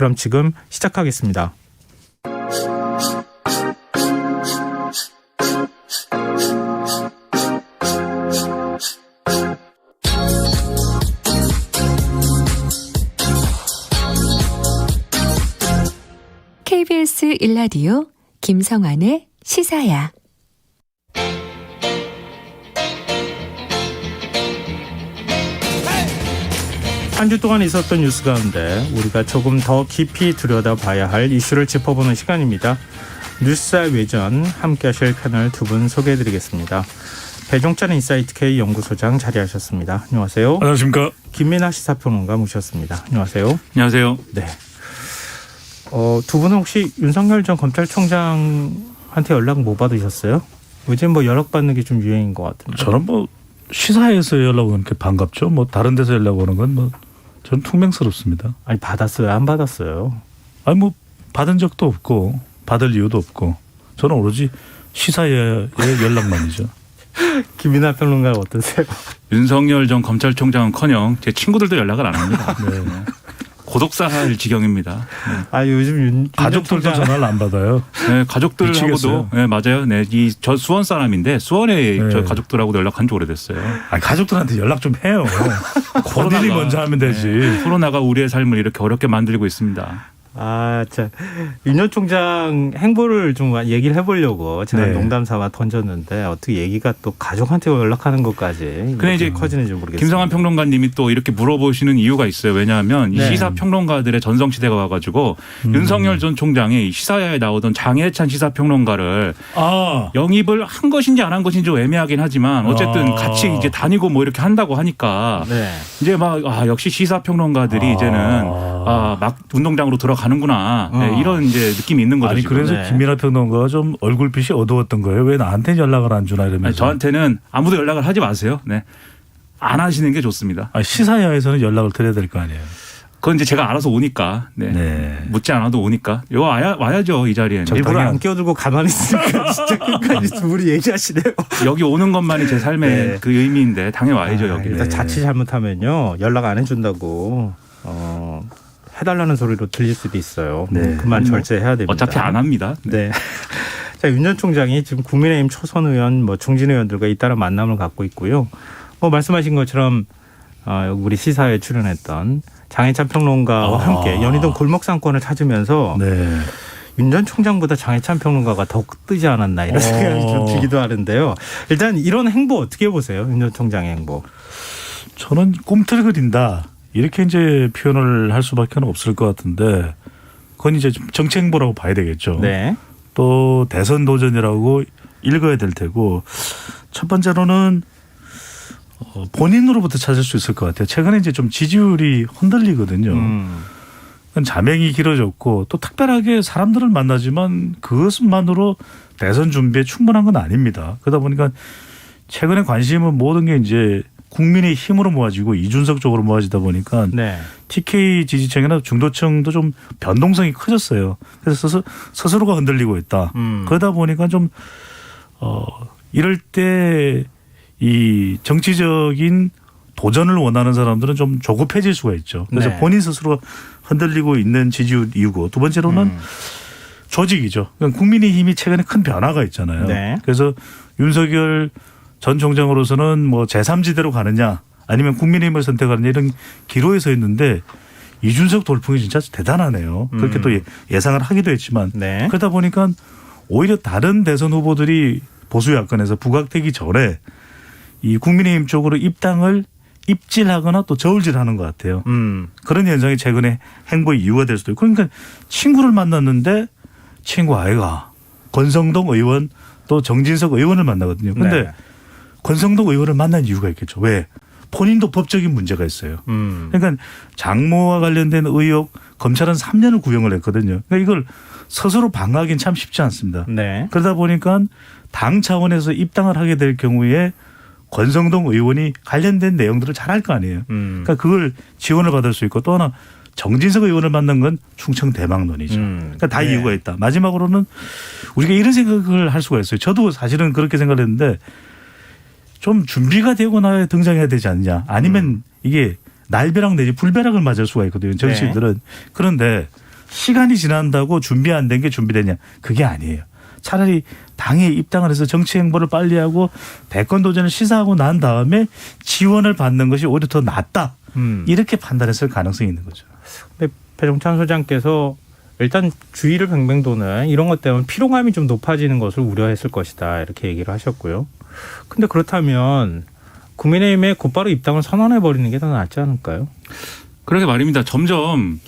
그럼 지금 시작하겠습니다. KBS 1라디오 김성환의 시사야. 한 주 동안 있었던 뉴스 가운데 우리가 조금 더 깊이 들여다봐야 할 이슈를 짚어보는 시간입니다. 뉴스의 외전 함께 하실 패널 두 분 소개해드리겠습니다. 배종찬 인사이트 K 연구소장 자리하셨습니다. 안녕하세요. 안녕하십니까. 김민하 시사평론가 모셨습니다. 안녕하세요. 안녕하세요. 네. 두 분은 혹시 윤석열 전 검찰총장한테 연락 못 받으셨어요? 요즘 뭐 연락 받는 게 좀 유행인 것 같은데. 저는 뭐 시사에서 연락 오는 게 반갑죠. 뭐 다른 데서 연락 오는 건 뭐 전 퉁명스럽습니다. 아니 받았어요? 안 받았어요? 아니 뭐 받은 적도 없고 받을 이유도 없고 저는 오로지 시사의 연락만이죠. 김민하 평론가 어떠세요? 윤석열 전 검찰총장은커녕 제 친구들도 연락을 안 합니다. 네. 고독사할 지경입니다. 네. 아 요즘 가족들도 전화를 안 받아요. 네, 가족들하고도 미치겠어요. 네, 맞아요. 네, 저 수원 사람인데 수원에 네. 저 가족들하고도 연락한 지 오래됐어요. 아니, 가족들한테 연락 좀 해요. 본인이 먼저 하면 되지. 네, 코로나가 우리의 삶을 이렇게 어렵게 만들고 있습니다. 아, 자, 윤 전 총장 행보를 좀 얘기를 해보려고 제가 네. 농담 삼아 던졌는데 어떻게 얘기가 또 가족한테 연락하는 것까지 근데 이제 커지는지 모르겠습니다. 김성환 평론가님이 또 이렇게 물어보시는 이유가 있어요. 왜냐하면 네. 이 시사 평론가들의 전성시대가 와가지고 윤석열 전 총장이 시사에 나오던 장혜찬 시사 평론가를 영입을 한 것인지 안 한 것인지 좀 애매하긴 하지만 어쨌든 같이 이제 다니고 뭐 이렇게 한다고 하니까 네. 이제 막 역시 시사 평론가들이 이제는 막 운동장으로 들어가는구나 네, 이런 이제 느낌이 있는 거죠. 아니 지금. 그래서 네. 김민하 평론가가 좀 얼굴빛이 어두웠던 거예요. 왜 나한테 연락을 안 주나 이러면서. 아니, 저한테는 아무도 연락을 하지 마세요. 네. 안 하시는 게 좋습니다. 아니, 시사야에서는 연락을 드려야 될 거 아니에요. 그건 이제 제가 알아서 오니까 네. 네. 묻지 않아도 오니까 이거 와야죠 이 자리에는. 일부러 안 끼어들고 가만히 있으니까 진짜 끝까지 두 분이 얘기하시네요. 여기 오는 것만이 제 삶의 네. 그 의미인데 당연히 와야죠 여기. 일단 네. 자칫 잘못하면요 연락 안 해준다고 해달라는 소리로 들릴 수도 있어요. 네. 그만 절제해야 됩니다. 어차피 안 합니다. 네. 자, 윤 전 총장이 지금 국민의힘 초선 의원, 중진 의원들과 잇따라 만남을 갖고 있고요. 말씀하신 것처럼 우리 시사에 출연했던 장혜찬 평론가와 함께 연희동 골목 상권을 찾으면서 네. 윤 전 총장보다 장혜찬 평론가가 더 뜨지 않았나 이런 생각이 좀 들기도 하는데요. 일단 이런 행보 어떻게 보세요? 윤 전 총장의 행보. 저는 꿈틀거린다. 이렇게 이제 표현을 할 수밖에 없을 것 같은데 그건 이제 좀 정치 행보라고 봐야 되겠죠. 네. 또 대선 도전이라고 읽어야 될 테고 첫 번째로는 본인으로부터 찾을 수 있을 것 같아요. 최근에 이제 좀 지지율이 흔들리거든요. 자명이 길어졌고 또 특별하게 사람들을 만나지만 그것만으로 대선 준비에 충분한 건 아닙니다. 그러다 보니까 최근에 관심은 모든 게 이제 국민의 힘으로 모아지고 이준석 쪽으로 모아지다 보니까 네. TK 지지층이나 중도층도 좀 변동성이 커졌어요. 그래서 스스로가 흔들리고 있다. 그러다 보니까 좀 이럴 때 이 정치적인 도전을 원하는 사람들은 좀 조급해질 수가 있죠. 그래서 네. 본인 스스로가 흔들리고 있는 지지율 이유고 두 번째로는 조직이죠. 그러니까 국민의힘이 최근에 큰 변화가 있잖아요. 네. 그래서 윤석열 전 총장으로서는 뭐 제3지대로 가느냐 아니면 국민의힘을 선택하느냐 이런 기로에 서 있는데 이준석 돌풍이 진짜 대단하네요. 그렇게 또 예상을 하기도 했지만 네. 그러다 보니까 오히려 다른 대선 후보들이 보수 야권에서 부각되기 전에 이 국민의힘 쪽으로 입당을 입질하거나 또 저울질하는 것 같아요. 그런 현상이 최근에 행보의 이유가 될 수도 있고 그러니까 친구를 만났는데 친구 아이가 권성동 의원 또 정진석 의원을 만나거든요. 그런데 네. 권성동 의원을 만난 이유가 있겠죠. 왜? 본인도 법적인 문제가 있어요. 그러니까 장모와 관련된 의혹 검찰은 3년을 구형을 했거든요. 그러니까 이걸 스스로 방어하기는 참 쉽지 않습니다. 네. 그러다 보니까 당 차원에서 입당을 하게 될 경우에 권성동 의원이 관련된 내용들을 잘 알 거 아니에요. 그러니까 그걸 지원을 받을 수 있고 또 하나 정진석 의원을 만난 건 충청 대망론이죠. 그러니까 다 네. 이유가 있다. 마지막으로는 우리가 이런 생각을 할 수가 있어요. 저도 사실은 그렇게 생각을 했는데 좀 준비가 되고 나야 등장해야 되지 않냐. 아니면 이게 날벼락 내지 불벼락을 맞을 수가 있거든요. 정치인들은. 그런데 시간이 지난다고 준비 안 된 게 준비되냐. 그게 아니에요. 차라리 당에 입당을 해서 정치 행보를 빨리 하고 대권 도전을 시사하고 난 다음에 지원을 받는 것이 오히려 더 낫다. 이렇게 판단했을 가능성이 있는 거죠. 근데 배종찬 소장께서 일단 주의를 뱅뱅 도는 이런 것 때문에 피로감이 좀 높아지는 것을 우려했을 것이다 이렇게 얘기를 하셨고요. 근데 그렇다면 국민의힘에 곧바로 입당을 선언해버리는 게 더 낫지 않을까요? 그러게 말입니다. 점점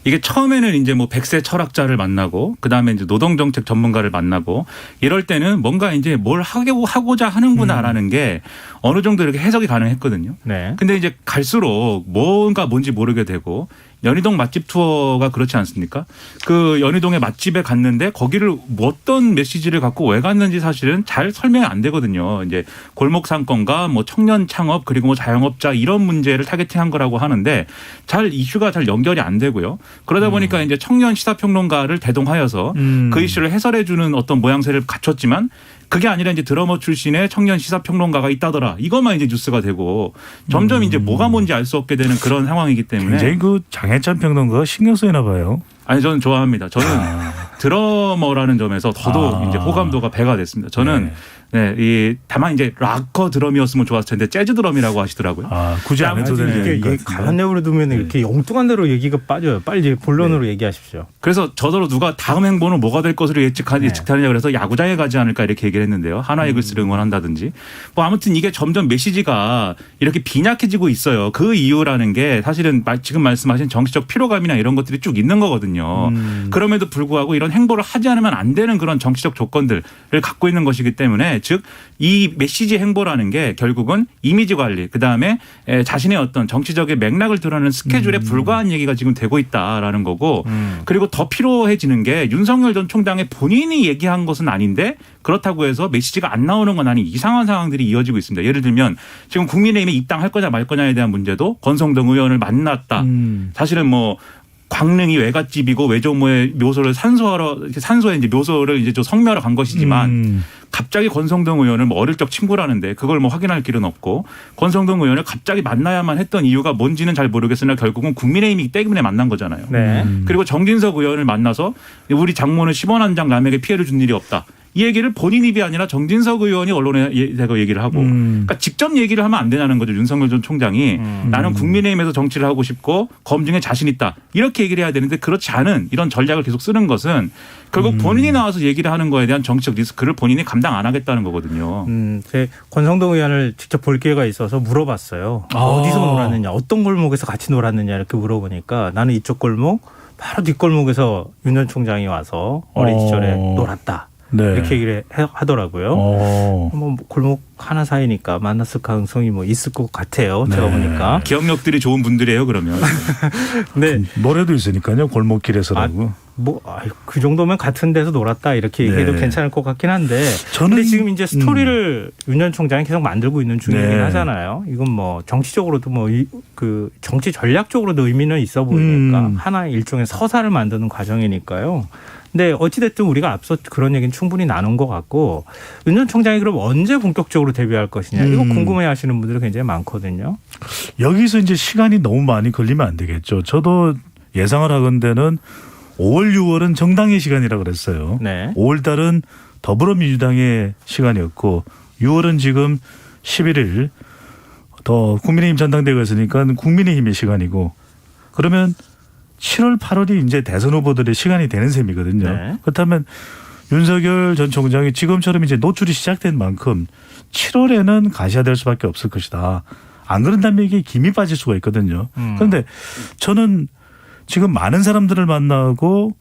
이게 처음에는 이제 뭐 100세 철학자를 만나고 그다음에 이제 노동정책 전문가를 만나고 이럴 때는 뭔가 이제 뭘 하고자 하는구나라는 게 어느 정도 이렇게 해석이 가능했거든요. 네. 근데 이제 갈수록 뭔지 모르게 되고 연희동 맛집 투어가 그렇지 않습니까? 그 연희동의 맛집에 갔는데 거기를 어떤 메시지를 갖고 왜 갔는지 사실은 잘 설명이 안 되거든요. 이제 골목 상권과 뭐 청년 창업 그리고 뭐 자영업자 이런 문제를 타겟팅한 거라고 하는데 이슈가 잘 연결이 안 되고요. 그러다 보니까 이제 청년 시사평론가를 대동하여서 그 이슈를 해설해 주는 어떤 모양새를 갖췄지만 그게 아니라 이제 드러머 출신의 청년 시사평론가가 있다더라. 이것만 이제 뉴스가 되고 점점 이제 뭐가 뭔지 알 수 없게 되는 그런 상황이기 때문에. 굉장히 그 장해찬 평론가가 신경 쓰이나 봐요. 아니 저는 좋아합니다. 저는 드러머라는 점에서 더더욱 이제 호감도가 배가 됐습니다. 저는 다만 이제 락커 드럼이었으면 좋았을 텐데 재즈 드럼이라고 하시더라고요. 굳이 안 해도 되는 이게 가난 내부로 두면 이렇게 엉뚱한 대로 얘기가 빠져요. 빨리 본론으로 얘기하십시오. 그래서 저더러 누가 다음 행보는 뭐가 될 것으로 예측하느냐 그래서 야구장에 가지 않을까 이렇게 얘기를 했는데요. 하나 이글스를 응원한다든지. 뭐 아무튼 이게 점점 메시지가 이렇게 빈약해지고 있어요. 그 이유라는 게 사실은 지금 말씀하신 정치적 피로감이나 이런 것들이 쭉 있는 거거든요. 그럼에도 불구하고 이런 행보를 하지 않으면 안 되는 그런 정치적 조건들을 갖고 있는 것이기 때문에 즉 이 메시지 행보라는 게 결국은 이미지 관리 그다음에 자신의 어떤 정치적인 맥락을 드러내는 스케줄에 불과한 얘기가 지금 되고 있다라는 거고 그리고 더 필요해지는 게 윤석열 전 총장의 본인이 얘기한 것은 아닌데 그렇다고 해서 메시지가 안 나오는 건 아닌 이상한 상황들이 이어지고 있습니다. 예를 들면 지금 국민의힘에 입당할 거냐 말 거냐에 대한 문제도 권성동 의원을 만났다. 사실은 뭐 광릉이 외갓집이고 외조모의 묘소를 산소에 이제 묘소를 이제 좀 성묘하러 간 것이지만 갑자기 권성동 의원을 뭐 어릴 적 친구라는데 그걸 뭐 확인할 길은 없고 권성동 의원을 갑자기 만나야만 했던 이유가 뭔지는 잘 모르겠으나 결국은 국민의힘이기 때문에 만난 거잖아요. 네. 그리고 정진석 의원을 만나서 우리 장모는 10원 한 장 남에게 피해를 준 일이 없다. 이 얘기를 본인 입이 아니라 정진석 의원이 언론에 대고 얘기를 하고 그러니까 직접 얘기를 하면 안 되냐는 거죠. 윤석열 전 총장이 나는 국민의힘에서 정치를 하고 싶고 검증에 자신 있다. 이렇게 얘기를 해야 되는데 그렇지 않은 이런 전략을 계속 쓰는 것은 결국 본인이 나와서 얘기를 하는 거에 대한 정치적 리스크를 본인이 감당 안 하겠다는 거거든요. 제 권성동 의원을 직접 볼 기회가 있어서 물어봤어요. 어디서 놀았느냐, 어떤 골목에서 같이 놀았느냐 이렇게 물어보니까 나는 이쪽 골목 바로 뒷골목에서 윤 전 총장이 와서 어린 시절에 놀았다. 이렇게 얘기를 하더라고요. 뭐 골목 하나 사이니까 만났을 가능성이 뭐 있을 것 같아요. 제가 보니까. 기억력들이 좋은 분들이에요, 그러면. 네. 노래도 있으니까요. 골목길에서라고. 그 정도면 같은 데서 놀았다 이렇게 얘기해도 괜찮을 것 같긴 한데. 근데 지금 이제 스토리를 윤 전 총장이 계속 만들고 있는 중이긴 하잖아요. 이건 뭐 정치적으로도 그 정치 전략적으로도 의미는 있어 보이니까 하나의 일종의 서사를 만드는 과정이니까요. 근데 어찌됐든 우리가 앞서 그런 얘기는 충분히 나눈 것 같고 윤 전 총장이 그럼 언제 본격적으로 데뷔할 것이냐 이거 궁금해하시는 분들이 굉장히 많거든요. 여기서 이제 시간이 너무 많이 걸리면 안 되겠죠. 저도 예상을 하건대는 5월, 6월은 정당의 시간이라 그랬어요. 네. 5월 달은 더불어민주당의 시간이었고 6월은 지금 11일 더 국민의힘 전당대회가 있으니까 국민의힘의 시간이고 그러면 7월, 8월이 이제 대선 후보들의 시간이 되는 셈이거든요. 네. 그렇다면 윤석열 전 총장이 지금처럼 이제 노출이 시작된 만큼 7월에는 가셔야 될 수밖에 없을 것이다. 안 그런다면 이게 김이 빠질 수가 있거든요. 그런데 저는 지금 많은 사람들을 만나고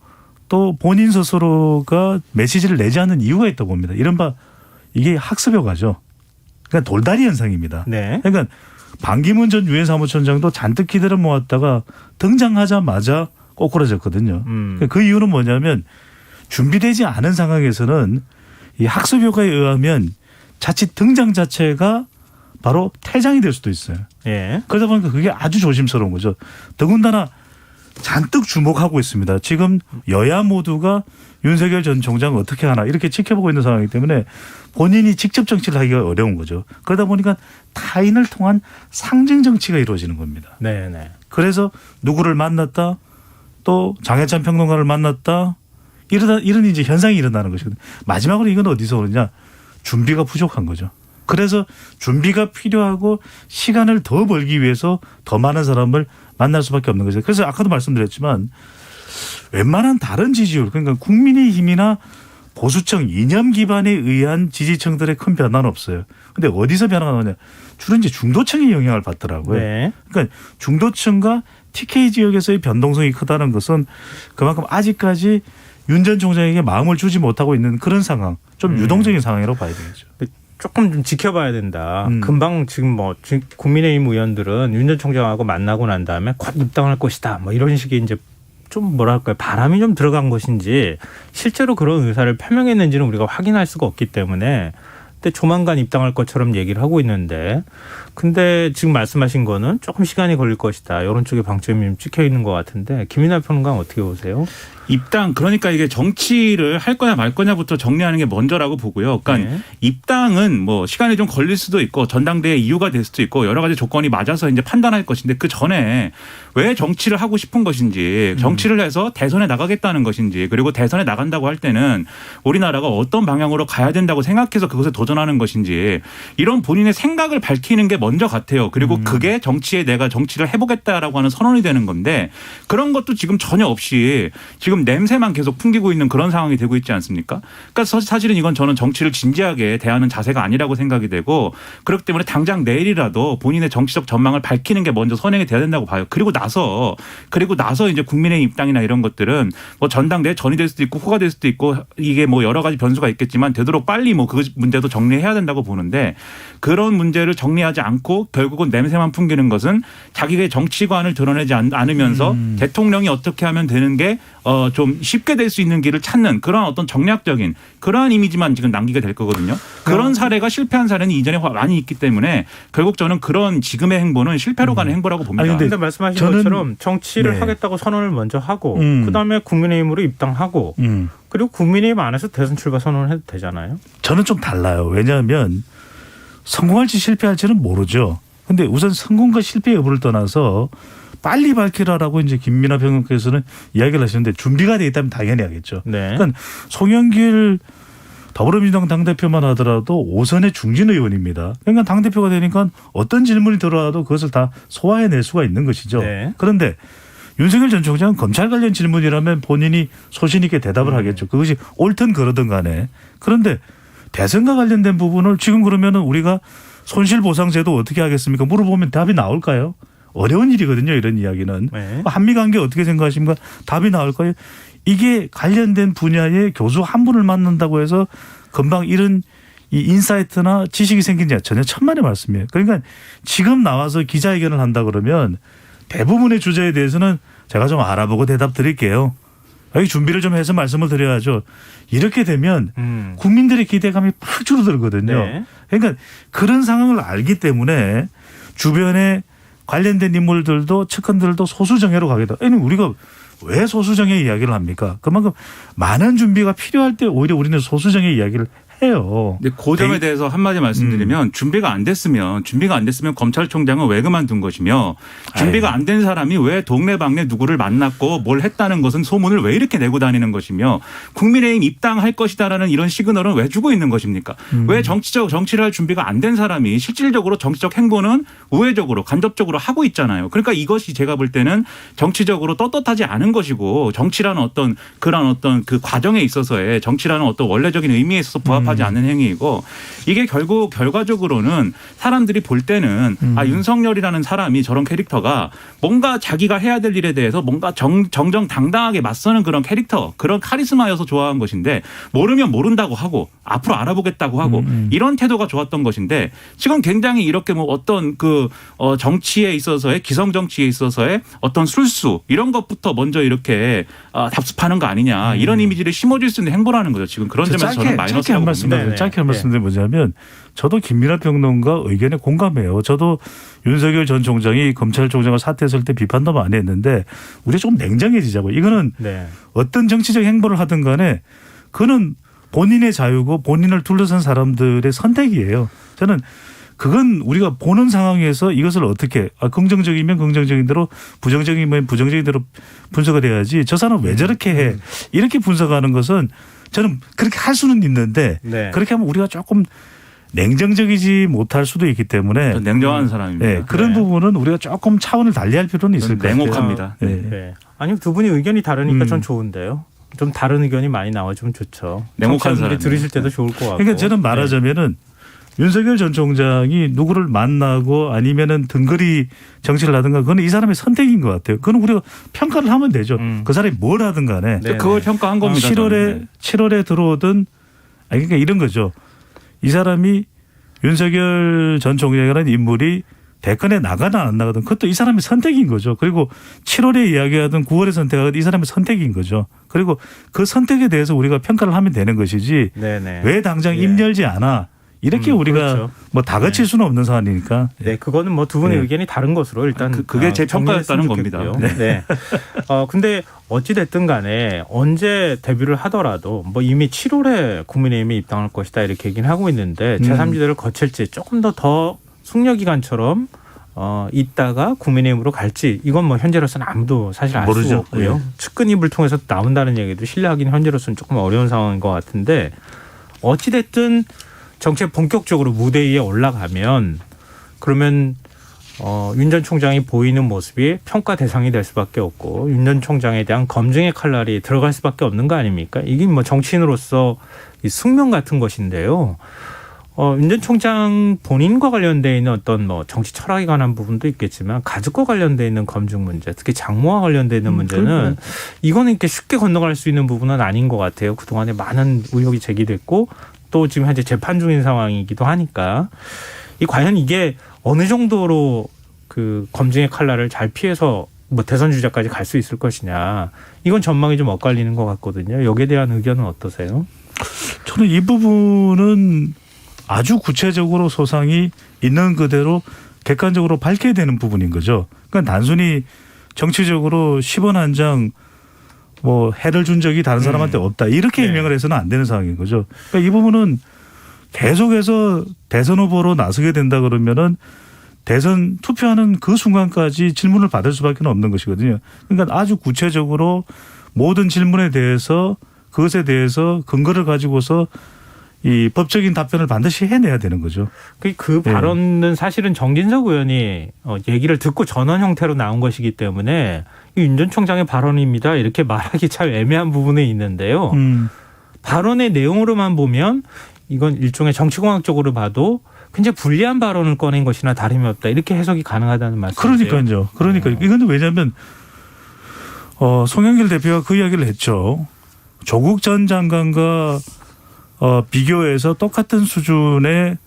또 본인 스스로가 메시지를 내지 않는 이유가 있다고 봅니다. 이른바 이게 학습효과죠. 그러니까 돌다리 현상입니다. 네. 그러니까 반기문 전 유엔 사무총장도 잔뜩 기대를 모았다가 등장하자마자 꼬꾸라졌거든요. 그 이유는 뭐냐면 준비되지 않은 상황에서는 이 학습 효과에 의하면 자칫 등장 자체가 바로 퇴장이 될 수도 있어요. 예. 그러다 보니까 그게 아주 조심스러운 거죠. 더군다나 잔뜩 주목하고 있습니다. 지금 여야 모두가 윤석열 전 총장을 어떻게 하나 이렇게 지켜보고 있는 상황이기 때문에 본인이 직접 정치를 하기가 어려운 거죠. 그러다 보니까 타인을 통한 상징 정치가 이루어지는 겁니다. 네네. 그래서 누구를 만났다 또 장해찬 평론가를 만났다. 이런 이제 현상이 일어나는 것이거든요. 마지막으로 이건 어디서 오느냐. 준비가 부족한 거죠. 그래서 준비가 필요하고 시간을 더 벌기 위해서 더 많은 사람을 만날 수밖에 없는 거죠. 그래서 아까도 말씀드렸지만 웬만한 다른 지지율 그러니까 국민의힘이나 보수층 이념 기반에 의한 지지층들의 큰 변화는 없어요. 근데 어디서 변화가 나오냐. 주로 이제 중도층의 영향을 받더라고요. 네. 그러니까 중도층과 TK 지역에서의 변동성이 크다는 것은 그만큼 아직까지 윤 전 총장에게 마음을 주지 못하고 있는 그런 상황. 좀 유동적인 상황이라고 봐야 되겠죠. 조금 좀 지켜봐야 된다. 금방 지금 국민의힘 의원들은 윤 전 총장하고 만나고 난 다음에 곧 입당할 것이다. 뭐 이런 식의 이제 좀 뭐랄까요. 바람이 좀 들어간 것인지 실제로 그런 의사를 표명했는지는 우리가 확인할 수가 없기 때문에 근데 조만간 입당할 것처럼 얘기를 하고 있는데 근데 지금 말씀하신 거는 조금 시간이 걸릴 것이다. 이런 쪽에 방점이 좀 찍혀 있는 것 같은데 김인하 평론가는 어떻게 보세요? 입당 그러니까 이게 정치를 할 거냐 말 거냐부터 정리하는 게 먼저라고 보고요. 그러니까 네. 입당은 뭐 시간이 좀 걸릴 수도 있고 전당대회 이유가 될 수도 있고 여러 가지 조건이 맞아서 이제 판단할 것인데 그 전에 왜 정치를 하고 싶은 것인지 정치를 해서 대선에 나가겠다는 것인지 그리고 대선에 나간다고 할 때는 우리나라가 어떤 방향으로 가야 된다고 생각해서 그것에 도전하는 것인지 이런 본인의 생각을 밝히는 게 먼저 같아요. 그리고 그게 정치에 내가 정치를 해보겠다라고 하는 선언이 되는 건데 그런 것도 지금 전혀 없이 지금 냄새만 계속 풍기고 있는 그런 상황이 되고 있지 않습니까? 그러니까 사실은 이건 저는 정치를 진지하게 대하는 자세가 아니라고 생각이 되고 그렇기 때문에 당장 내일이라도 본인의 정치적 전망을 밝히는 게 먼저 선행이 돼야 된다고 봐요. 그리고 나서 이제 국민의힘 입당이나 이런 것들은 뭐 전당대회 전이 될 수도 있고 후가 될 수도 있고 이게 뭐 여러 가지 변수가 있겠지만 되도록 빨리 뭐 그 문제도 정리해야 된다고 보는데 그런 문제를 정리하지 않고 결국은 냄새만 풍기는 것은 자기의 정치관을 드러내지 않으면서 대통령이 어떻게 하면 되는 게 좀 쉽게 될 수 있는 길을 찾는 그런 어떤 정략적인 그러한 이미지만 지금 남기게 될 거거든요. 그런 사례가 실패한 사례는 이전에 많이 있기 때문에 결국 저는 그런 지금의 행보는 실패로 가는 행보라고 봅니다. 그런데 말씀하신 것처럼 정치를 하겠다고 선언을 먼저 하고 그다음에 국민의힘으로 입당하고 그리고 국민의힘 안에서 대선 출마 선언을 해도 되잖아요. 저는 좀 달라요. 왜냐하면 성공할지 실패할지는 모르죠. 근데 우선 성공과 실패 여부를 떠나서 빨리 밝히라라고 이제 김민하 평론가께서는 이야기를 하시는데 준비가 돼 있다면 당연히 하겠죠. 네. 그러니까 송영길 더불어민주당 당대표만 하더라도 5선의 중진 의원입니다. 그러니까 당대표가 되니까 어떤 질문이 들어와도 그것을 다 소화해낼 수가 있는 것이죠. 네. 그런데 윤석열 전 총장은 검찰 관련 질문이라면 본인이 소신 있게 대답을 하겠죠. 그것이 옳든 그러든 간에. 그런데 대선과 관련된 부분을 지금 그러면은 우리가 손실보상제도 어떻게 하겠습니까? 물어보면 답이 나올까요? 어려운 일이거든요. 이런 이야기는. 네. 한미관계 어떻게 생각하십니까? 답이 나올까요? 이게 관련된 분야의 교수 한 분을 만난다고 해서 금방 이런 이 인사이트나 지식이 생긴지 전혀 천만의 말씀이에요. 그러니까 지금 나와서 기자회견을 한다 그러면 대부분의 주제에 대해서는 제가 좀 알아보고 대답 드릴게요. 여기 준비를 좀 해서 말씀을 드려야죠. 이렇게 되면 국민들의 기대감이 팍 줄어들거든요. 네. 그러니까 그런 상황을 알기 때문에 주변에 관련된 인물들도 측근들도 소수정예로 가겠다. 아니 우리가 왜 소수정예 이야기를 합니까? 그만큼 많은 준비가 필요할 때 오히려 우리는 소수정예 이야기를 해요. 근데 그 점에 대해서 한마디 말씀드리면 준비가 안 됐으면 검찰총장은 왜 그만둔 것이며 준비가 안 된 사람이 왜 동네방네 누구를 만났고 뭘 했다는 것은 소문을 왜 이렇게 내고 다니는 것이며 국민의힘 입당할 것이다라는 이런 시그널은 왜 주고 있는 것입니까? 왜 정치를 할 준비가 안 된 사람이 실질적으로 정치적 행보는 우회적으로 간접적으로 하고 있잖아요. 그러니까 이것이 제가 볼 때는 정치적으로 떳떳하지 않은 것이고 정치라는 어떤 그 과정에 있어서의 정치라는 어떤 원래적인 의미에 있어서 부합하지 않는 행위이고 이게 결국 결과적으로는 사람들이 볼 때는 윤석열이라는 사람이 저런 캐릭터가 뭔가 자기가 해야 될 일에 대해서 뭔가 정정당당하게 맞서는 그런 캐릭터 그런 카리스마여서 좋아한 것인데 모르면 모른다고 하고 앞으로 알아보겠다고 하고 이런 태도가 좋았던 것인데 지금 굉장히 이렇게 뭐 어떤 정치에 있어서의 기성 정치에 있어서의 어떤 술수 이런 것부터 먼저 이렇게 답습하는 거 아니냐 이런 이미지를 심어줄 수 있는 행보라는 거죠. 지금 그런 점에서 저는 마이너스라고 봅니다. 짧게 한 말씀드리면 뭐냐면 저도 김민하 평론가 의견에 공감해요. 저도 윤석열 전 총장이 검찰총장을 사퇴했을 때 비판도 많이 했는데 우리 조금 냉정해지자고. 이거는 어떤 정치적 행보를 하든 간에 그는 본인의 자유고 본인을 둘러싼 사람들의 선택이에요. 저는 그건 우리가 보는 상황에서 이것을 어떻게 긍정적이면 긍정적인 대로 부정적이면 부정적인 대로 분석을 해야지 저 사람 왜 저렇게 해 이렇게 분석하는 것은 저는 그렇게 할 수는 있는데 네. 그렇게 하면 우리가 조금 냉정적이지 못할 수도 있기 때문에 냉정한 사람입니다. 네, 그런 네. 부분은 우리가 조금 차원을 달리할 필요는 있을 것 같아요. 냉혹합니다. 네. 네. 아니 두 분이 의견이 다르니까 음. 전 좋은데요. 좀 다른 의견이 많이 나와주면 좋죠. 냉혹한 청취자분들이 사람이에요. 들으실 때도 좋을 것 같고. 그러니까 저는 말하자면은 윤석열 전 총장이 누구를 만나고 아니면은 등거리 정치를 하든가 그건 이 사람의 선택인 것 같아요. 그건 우리가 평가를 하면 되죠. 그 사람이 뭘 하든 간에. 네. 그걸 평가한 겁니다. 저는. 7월에 들어오든 그러니까 이런 거죠. 이 사람이 윤석열 전 총장이라는 인물이 대권에 나가든 안 나가든 그것도 이 사람의 선택인 거죠. 그리고 7월에 이야기하든 9월에 선택하든 이 사람의 선택인 거죠. 그리고 그 선택에 대해서 우리가 평가를 하면 되는 것이지 네네. 왜 당장 예. 입 열지 않아 이렇게 우리가 그렇죠. 뭐 다 같일 수는 없는 상황이니까. 네, 그거는 뭐 두 분의 네. 의견이 다른 것으로 일단 그게 제 정리했으면 평가였다는 겁니다. 좋겠고요. 네. 근데 어찌 됐든 간에 언제 데뷔를 하더라도 뭐 이미 7월에 국민의힘에 입당할 것이다 이렇게 얘기는 하고 있는데 제3지대를 거칠지 조금 더 숙려 기간처럼 있다가 국민의힘으로 갈지 이건 뭐 현재로서는 아무도 사실 알 모르죠. 수가 없고요. 네. 측근입을 통해서 나온다는 얘기도 신뢰하기는 현재로서는 조금 어려운 상황인 것 같은데 어찌 됐든 정치에 본격적으로 무대 위에 올라가면 그러면 윤 전 총장이 보이는 모습이 평가 대상이 될 수밖에 없고 윤 전 총장에 대한 검증의 칼날이 들어갈 수밖에 없는 거 아닙니까? 이게 뭐 정치인으로서 이 숙명 같은 것인데요. 윤 전 총장 본인과 관련돼 있는 어떤 뭐 정치 철학에 관한 부분도 있겠지만 가족과 관련돼 있는 검증 문제, 특히 장모와 관련돼 있는 문제는 이거는 이렇게 쉽게 건너갈 수 있는 부분은 아닌 것 같아요. 그동안에 많은 의혹이 제기됐고 또 지금 현재 재판 중인 상황이기도 하니까 과연 이게 어느 정도로 그 검증의 칼날을 잘 피해서 뭐 대선 주자까지 갈 수 있을 것이냐 이건 전망이 좀 엇갈리는 것 같거든요. 여기에 대한 의견은 어떠세요? 저는 이 부분은 아주 구체적으로 소상이 있는 그대로 객관적으로 밝혀야 되는 부분인 거죠. 그러니까 단순히 정치적으로 10원 한 장 뭐 해를 준 적이 다른 사람한테 없다. 이렇게 네. 해명을 해서는 안 되는 상황인 거죠. 그러니까 이 부분은 계속해서 대선 후보로 나서게 된다 그러면은 대선 투표하는 그 순간까지 질문을 받을 수밖에 없는 것이거든요. 그러니까 아주 구체적으로 모든 질문에 대해서 그것에 대해서 근거를 가지고서 이 법적인 답변을 반드시 해내야 되는 거죠. 그 발언은 사실은 정진석 의원이 얘기를 듣고 전원 형태로 나온 것이기 때문에 윤 전 총장의 발언입니다. 이렇게 말하기 참 애매한 부분이 있는데요. 발언의 내용으로만 보면 이건 일종의 정치공학적으로 봐도 굉장히 불리한 발언을 꺼낸 것이나 다름이 없다. 이렇게 해석이 가능하다는 말씀이세요. 그러니까요. 그러니까 이건 왜냐하면 송영길 대표가 그 이야기를 했죠. 조국 전 장관과 비교해서 똑같은 수준의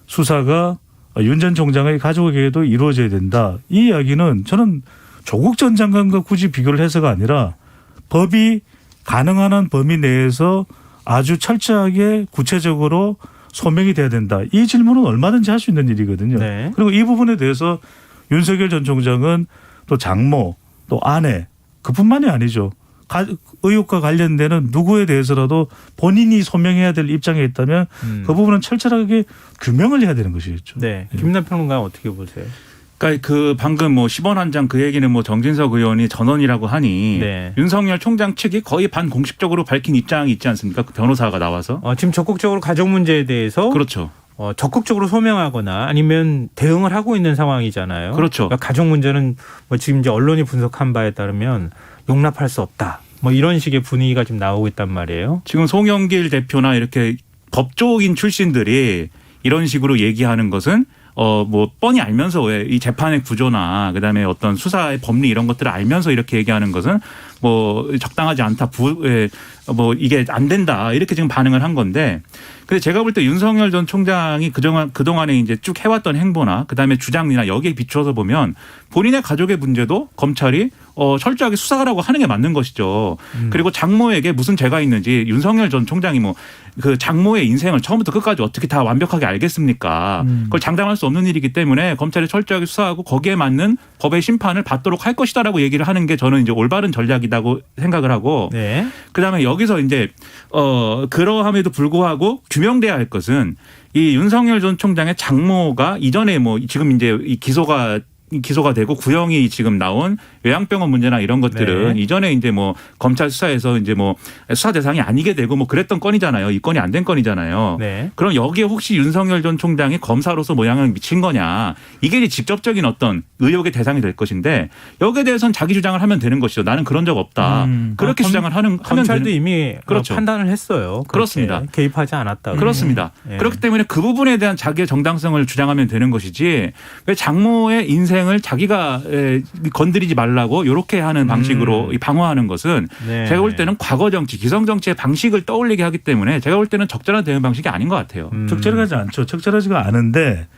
수사가 윤 전 총장의 가족에게도 이루어져야 된다. 이 이야기는 저는 조국 전 장관과 굳이 비교를 해서가 아니라 법이 가능한 한 범위 내에서 아주 철저하게 구체적으로 소명이 돼야 된다. 이 질문은 얼마든지 할 수 있는 일이거든요. 네. 그리고 이 부분에 대해서 윤석열 전 총장은 또 장모 또 아내 그뿐만이 아니죠. 의혹과 관련되는 누구에 대해서라도 본인이 소명해야 될 입장에 있다면 그 부분은 철저하게 규명을 해야 되는 것이겠죠. 네. 김남 평론가 어떻게 보세요? 그러니까 그 방금 뭐 10원 한 장 그 얘기는 뭐 정진석 의원이 전원이라고 하니 네. 윤석열 총장 측이 거의 반공식적으로 밝힌 입장이 있지 않습니까? 그 변호사가 나와서. 지금 적극적으로 가족 문제에 대해서 그렇죠. 적극적으로 소명하거나 아니면 대응을 하고 있는 상황이잖아요. 그렇죠. 그러니까 가족 문제는 뭐 지금 이제 언론이 분석한 바에 따르면 용납할 수 없다. 뭐 이런 식의 분위기가 지금 나오고 있단 말이에요. 지금 송영길 대표나 이렇게 법조인 출신들이 이런 식으로 얘기하는 것은 뭐 뻔히 알면서 왜 이 재판의 구조나 그다음에 어떤 수사의 법리 이런 것들을 알면서 이렇게 얘기하는 것은 뭐 적당하지 않다. 뭐 이게 안 된다. 이렇게 지금 반응을 한 건데 근데 제가 볼 때 윤석열 전 총장이 그동안에 이제 쭉 해왔던 행보나 그다음에 주장이나 여기에 비추어서 보면 본인의 가족의 문제도 검찰이 철저하게 수사하라고 하는 게 맞는 것이죠. 그리고 장모에게 무슨 죄가 있는지 윤석열 전 총장이 뭐 그 장모의 인생을 처음부터 끝까지 어떻게 다 완벽하게 알겠습니까? 그걸 장담할 수 없는 일이기 때문에 검찰이 철저하게 수사하고 거기에 맞는 법의 심판을 받도록 할 것이다라고 얘기를 하는 게 저는 이제 올바른 전략이다. 이야기다고 생각을 하고 네. 그다음에 여기서 이제 그러함에도 불구하고 규명돼야 할 것은 이 윤석열 전 총장의 장모가 이전에 뭐 지금 이제 이 기소가 되고 구형이 지금 나온 요양병원 문제나 이런 것들은 네. 이전에 이제 뭐 검찰 수사에서 이제 뭐 수사 대상이 아니게 되고 뭐 그랬던 건이잖아요. 이 건이 안 된 건이잖아요. 네. 그럼 여기에 혹시 윤석열 전 총장이 검사로서 뭐 영향을 미친 거냐. 이게 이제 직접적인 어떤 의혹의 대상이 될 것인데 여기에 대해서는 자기 주장을 하면 되는 것이죠. 나는 그런 적 없다. 그렇게 주장을 하면 검찰도 되는. 이미 그렇죠. 판단을 했어요. 그렇습니다. 개입하지 않았다. 그렇습니다. 네. 그렇기 때문에 그 부분에 대한 자기의 정당성을 주장하면 되는 것이지 왜 장모의 인생을 자기가 건드리지 말라고 이렇게 하는 방식으로 방어하는 것은 네. 제가 볼 때는 과거 정치, 기성 정치의 방식을 떠올리게 하기 때문에 제가 볼 때는 적절한 대응 방식이 아닌 것 같아요. 적절하지 않죠. 적절하지가 않은데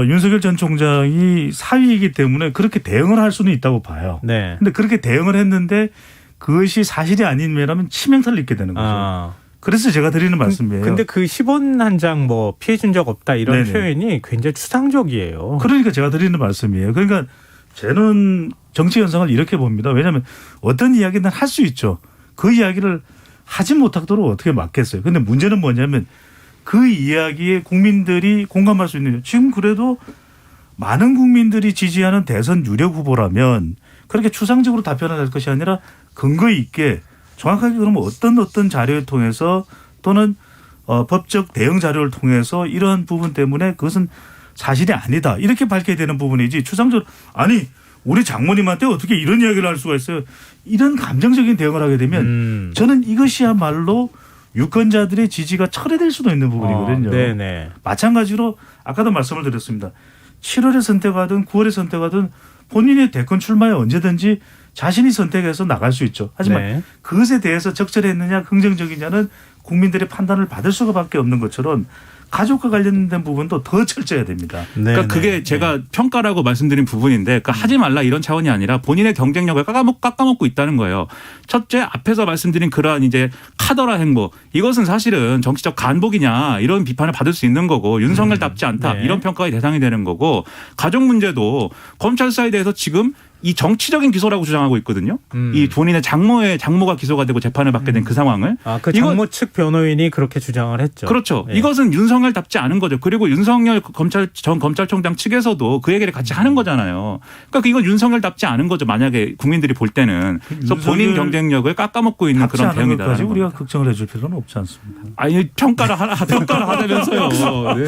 윤석열 전 총장이 사위이기 때문에 그렇게 대응을 할 수는 있다고 봐요. 네. 근데 그렇게 대응을 했는데 그것이 사실이 아니면 치명타를 입게 되는 거죠. 아. 그래서 제가 드리는 말씀이에요. 근데 그 10원 한 장 뭐 피해 준 적 없다 이런 네네. 표현이 굉장히 추상적이에요. 그러니까 제가 드리는 말씀이에요. 그러니까 저는 정치 현상을 이렇게 봅니다. 왜냐하면 어떤 이야기는 할 수 있죠. 그 이야기를 하지 못하도록 어떻게 막겠어요. 근데 문제는 뭐냐면 그 이야기에 국민들이 공감할 수 있는 지금 그래도 많은 국민들이 지지하는 대선 유력 후보라면 그렇게 추상적으로 답변을 할 것이 아니라 근거 있게 정확하게 그러면 어떤 자료를 통해서 또는 법적 대응 자료를 통해서 이러한 부분 때문에 그것은 사실이 아니다. 이렇게 밝혀야 되는 부분이지 추상적으로 아니 우리 장모님한테 어떻게 이런 이야기를 할 수가 있어요. 이런 감정적인 대응을 하게 되면 저는 이것이야말로 유권자들의 지지가 철회될 수도 있는 부분이거든요. 네네. 마찬가지로 아까도 말씀을 드렸습니다. 7월에 선택하든 9월에 선택하든 본인의 대권 출마에 언제든지 자신이 선택해서 나갈 수 있죠. 하지만 네. 그것에 대해서 적절했느냐 긍정적이냐는 국민들의 판단을 받을 수밖에 없는 것처럼 가족과 관련된 부분도 더 철저해야 됩니다. 그러니까 그게 제가 평가라고 말씀드린 부분인데 그러니까 하지 말라 이런 차원이 아니라 본인의 경쟁력을 깎아먹고 있다는 거예요. 첫째 앞에서 말씀드린 그러한 이제 카더라 행보 이것은 사실은 정치적 간복이냐 이런 비판을 받을 수 있는 거고 윤석열답지 않다 네. 이런 평가의 대상이 되는 거고 가족 문제도 검찰 수사에 대해서 지금 이 정치적인 기소라고 주장하고 있거든요. 이 본인의 장모가 기소가 되고 재판을 받게 된 그 상황을. 그 장모 측 변호인이 그렇게 주장을 했죠. 그렇죠. 네. 이것은 윤석열답지 않은 거죠. 그리고 윤석열 전 검찰총장 측에서도 그 얘기를 같이 하는 거잖아요. 그러니까 이건 윤석열답지 않은 거죠. 만약에 국민들이 볼 때는. 그래서 본인 경쟁력을 깎아먹고 있는 그런 대응이다. 것까지 우리가 걱정을 해줄 필요는 없지 않습니다. 아니 평가를 하다면서요. 네.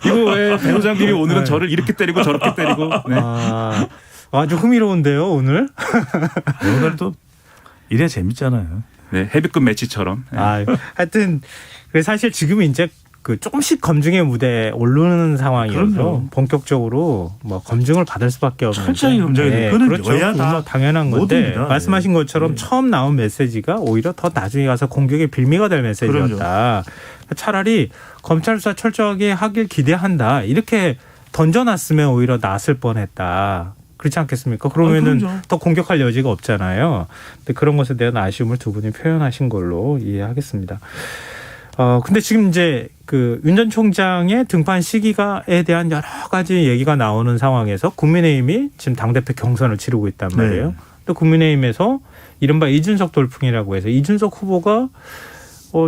이거 왜 배우장님이 오늘은 저를 이렇게 때리고 저렇게 때리고. 네. 아주 흥미로운데요 오늘. 오늘도 이래 재밌잖아요. 네, 헤비급 매치처럼. 네. 하여튼 사실 지금 이제 그 조금씩 검증의 무대에 오르는 상황이어서 그럼요. 본격적으로 뭐 검증을 받을 수밖에 없는. 철저히 검증이 돼요. 그건 그렇죠. 여야 다 당연한 건데 모두입니다. 말씀하신 것처럼 처음 나온 메시지가 오히려 더 나중에 가서 공격의 빌미가 될 메시지였다. 차라리 검찰 수사 철저하게 하길 기대한다. 이렇게 던져놨으면 오히려 나았을 뻔했다. 그렇지 않겠습니까? 그러면은 더 공격할 여지가 없잖아요. 근데 그런 것에 대한 아쉬움을 두 분이 표현하신 걸로 이해하겠습니다. 근데 지금 이제 그 윤 전 총장의 등판 시기가에 대한 여러 가지 얘기가 나오는 상황에서 국민의힘이 지금 당대표 경선을 치르고 있단 말이에요. 네. 또 국민의힘에서 이른바 이준석 돌풍이라고 해서 이준석 후보가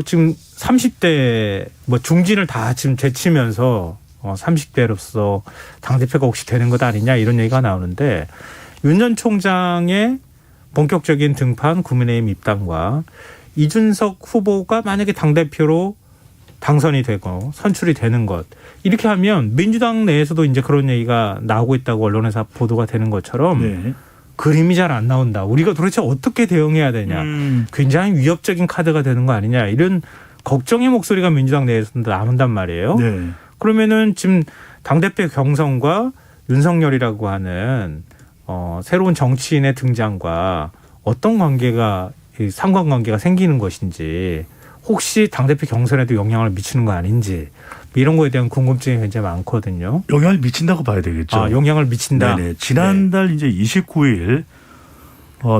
지금 30대 뭐 중진을 다 지금 제치면서 30대로서 당대표가 혹시 되는 것 아니냐 이런 얘기가 나오는데 윤 전 총장의 본격적인 등판 국민의힘 입당과 이준석 후보가 만약에 당대표로 당선이 되고 선출이 되는 것 이렇게 하면 민주당 내에서도 이제 그런 얘기가 나오고 있다고 언론에서 보도가 되는 것처럼 네. 그림이 잘 안 나온다. 우리가 도대체 어떻게 대응해야 되냐. 굉장히 위협적인 카드가 되는 거 아니냐. 이런 걱정의 목소리가 민주당 내에서도 나온단 말이에요. 네. 그러면은 지금 당대표 경선과 윤석열이라고 하는 새로운 정치인의 등장과 어떤 관계가 상관관계가 생기는 것인지 혹시 당대표 경선에도 영향을 미치는 거 아닌지 이런 거에 대한 궁금증이 굉장히 많거든요. 영향을 미친다고 봐야 되겠죠. 영향을 미친다. 네네. 지난달 이제 29일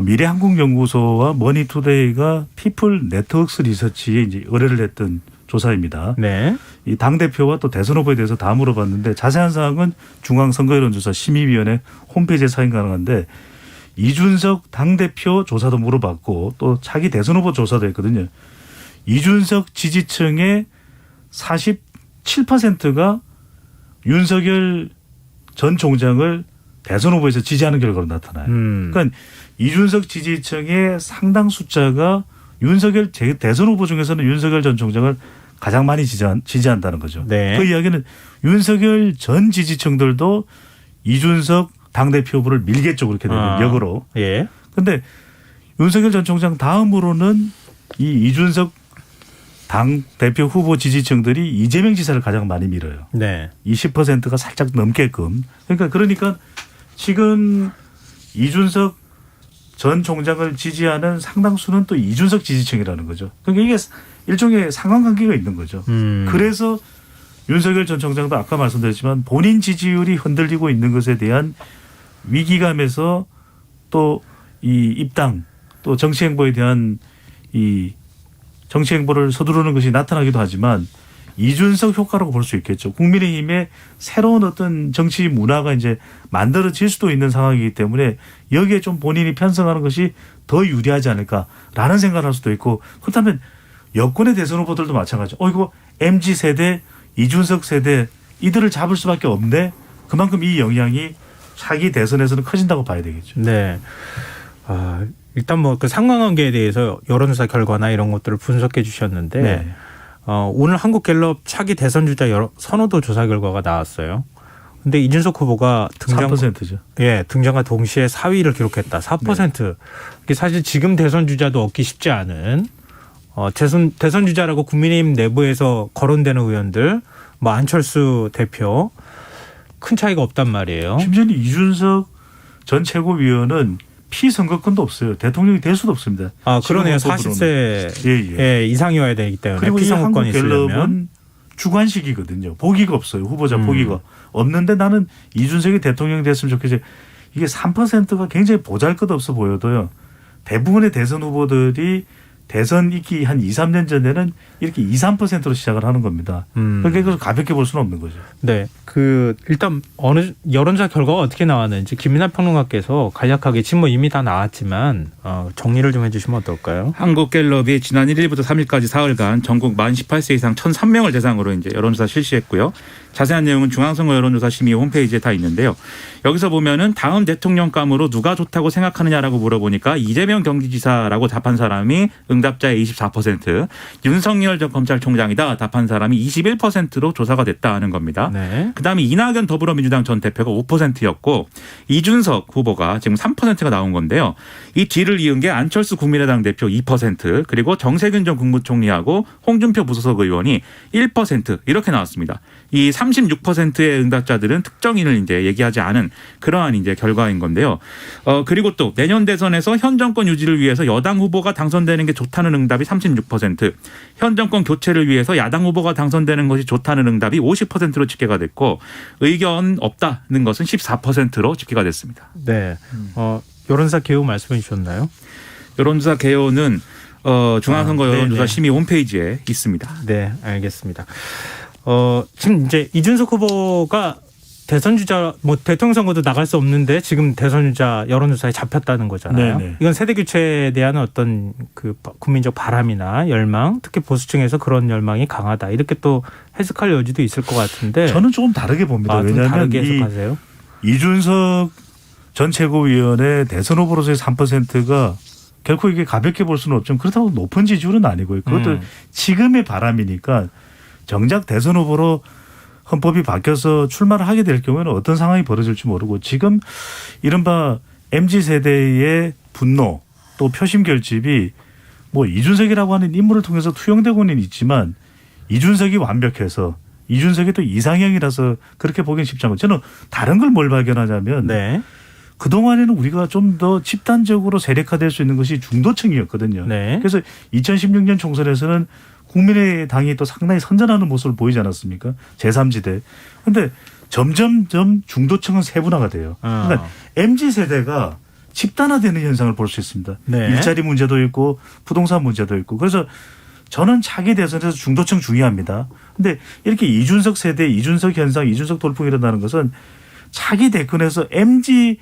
미래한국연구소와 머니투데이가 피플 네트워크스 리서치에 이제 의뢰를 했던 조사입니다. 네. 이 당대표와 또 대선 후보에 대해서 다 물어봤는데 자세한 사항은 중앙선거여론조사 심의위원회 홈페이지에 확인 가능한데 이준석 당대표 조사도 물어봤고 또 차기 대선 후보 조사도 했거든요. 이준석 지지층의 47%가 윤석열 전 총장을 대선 후보에서 지지하는 결과로 나타나요. 그러니까 이준석 지지층의 상당 숫자가 윤석열 대선 후보 중에서는 윤석열 전 총장을 가장 많이 지지한다는 거죠. 네. 그 이야기는 윤석열 전 지지층들도 이준석 당대표 후보를 밀겠죠. 그렇게 되면 역으로. 예. 그런데 윤석열 전 총장 다음으로는 이 이준석 당대표 후보 지지층들이 이재명 지사를 가장 많이 밀어요. 네. 20%가 살짝 넘게끔. 그러니까 지금 이준석 전 총장을 지지하는 상당수는 또 이준석 지지층이라는 거죠. 그러니까 이게 일종의 상관관계가 있는 거죠. 그래서 윤석열 전 총장도 아까 말씀드렸지만 본인 지지율이 흔들리고 있는 것에 대한 위기감에서 또 이 입당 또 정치 행보에 대한 이 정치 행보를 서두르는 것이 나타나기도 하지만 이준석 효과라고 볼 수 있겠죠. 국민의힘의 새로운 어떤 정치 문화가 이제 만들어질 수도 있는 상황이기 때문에 여기에 좀 본인이 편성하는 것이 더 유리하지 않을까라는 생각을 할 수도 있고 그렇다면 여권의 대선 후보들도 마찬가지죠. 이거 MZ세대, 이준석 세대 이들을 잡을 수밖에 없네. 그만큼 이 영향이 차기 대선에서는 커진다고 봐야 되겠죠. 네. 일단 뭐 그 상관관계에 대해서 여론조사 결과나 이런 것들을 분석해 주셨는데 네. 오늘 한국갤럽 차기 대선 주자 선호도 조사 결과가 나왔어요. 근데 이준석 후보가 3%죠. 예, 등장과 동시에 4위를 기록했다. 4%. 네. 이게 사실 지금 대선 주자도 얻기 쉽지 않은 대선 주자라고 국민의힘 내부에서 거론되는 의원들, 뭐 안철수 대표 큰 차이가 없단 말이에요. 심지어는 이준석 전 최고위원은 피선거권도 없어요. 대통령이 될 수도 없습니다. 그러네요. 40세 이상이어야 되기 때문에 그리고 이 피선거권이 있으려면. 한국갤럽은 주관식이거든요. 보기가 없어요. 후보자 보기가 없는데 나는 이준석이 대통령이 됐으면 좋겠지. 이게 3%가 굉장히 보잘것없어 보여도요. 대부분의 대선 후보들이 대선 있기 한 2, 3년 전에는 이렇게 2, 3%로 시작을 하는 겁니다. 그러니까 이걸 가볍게 볼 수는 없는 거죠. 네. 일단 어느 여론조사 결과가 어떻게 나왔는지 김민하 평론가께서 간략하게 지금 뭐 이미 다 나왔지만 정리를 좀 해주시면 어떨까요? 한국갤럽이 지난 1일부터 3일까지 사흘간 전국 만 18세 이상 1,003명을 대상으로 이제 여론조사 실시했고요. 자세한 내용은 중앙선거 여론조사 심의 홈페이지에 다 있는데요. 여기서 보면은 다음 대통령감으로 누가 좋다고 생각하느냐라고 물어보니까 이재명 경기지사라고 답한 사람이 응답자의 24%, 윤석열 전 검찰총장이다 답한 사람이 21%로 조사가 됐다는 겁니다. 네. 그다음에 이낙연 더불어민주당 전 대표가 5%였고 이준석 후보가 지금 3%가 나온 건데요. 이 뒤를 이은 게 안철수 국민의당 대표 2% 그리고 정세균 전 국무총리하고 홍준표 무소속 의원이 1% 이렇게 나왔습니다. 이 36%의 응답자들은 특정인을 이제 얘기하지 않은 그러한 이제 결과인 건데요. 그리고 또 내년 대선에서 현 정권 유지를 위해서 여당 후보가 당선되는 게 좋다는 응답이 36%, 현 정권 교체를 위해서 야당 후보가 당선되는 것이 좋다는 응답이 50%로 집계가 됐고 의견 없다는 것은 14%로 집계가 됐습니다. 네. 여론조사 개요 말씀해 주셨나요? 여론조사 개요는 중앙선거 여론조사 심의 홈페이지에 있습니다. 네, 알겠습니다. 지금 이제 이준석 후보가 대선 주자 대통령 선거도 나갈 수 없는데 지금 대선 주자 여론조사에 잡혔다는 거잖아요. 네네. 이건 세대 교체에 대한 어떤 그 국민적 바람이나 열망, 특히 보수층에서 그런 열망이 강하다 이렇게 또 해석할 여지도 있을 것 같은데. 저는 조금 다르게 봅니다. 좀 왜냐하면 다르게 해석하세요? 이준석 전 최고위원의 대선 후보로서의 3%가 결코 이게 가볍게 볼 수는 없지만 그렇다고 높은 지지율은 아니고요. 그것도 지금의 바람이니까 정작 대선 후보로 헌법이 바뀌어서 출마를 하게 될 경우에는 어떤 상황이 벌어질지 모르고 지금 이른바 MZ세대의 분노 또 표심 결집이 뭐 이준석이라고 하는 인물을 통해서 투영되고는 있지만 이준석이 완벽해서 이준석이 또 이상형이라서 그렇게 보기는 쉽지 않고 저는 다른 걸 뭘 발견하냐면 네. 그동안에는 우리가 좀 더 집단적으로 세력화될 수 있는 것이 중도층이었거든요. 네. 그래서 2016년 총선에서는 국민의당이 또 상당히 선전하는 모습을 보이지 않았습니까? 제3지대. 그런데 점점점 중도층은 세분화가 돼요. 그러니까 MZ세대가 집단화되는 현상을 볼 수 있습니다. 네. 일자리 문제도 있고 부동산 문제도 있고. 그래서 저는 차기 대선에서 중도층 중요합니다. 그런데 이렇게 이준석 세대, 이준석 현상, 이준석 돌풍이 일어나는 것은 차기 대권에서 MZ의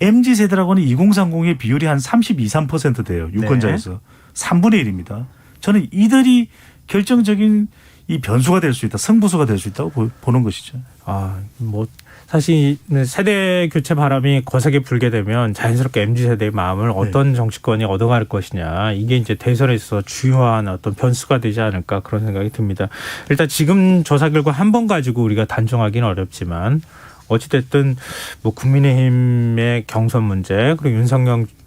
MZ 세대라고는 2030의 비율이 한 32, 3% 돼요. 유권자에서. 3분의 1입니다. 저는 이들이 결정적인 이 변수가 될 수 있다. 승부수가 될 수 있다고 보는 것이죠. 사실 세대 교체 바람이 거세게 불게 되면 자연스럽게 MZ 세대의 마음을 어떤 정치권이 얻어갈 것이냐, 이게 이제 대선에 있어서 주요한 어떤 변수가 되지 않을까, 그런 생각이 듭니다. 일단 지금 조사 결과 한 번 가지고 우리가 단정하기는 어렵지만 어찌됐든 국민의힘의 경선 문제, 그리고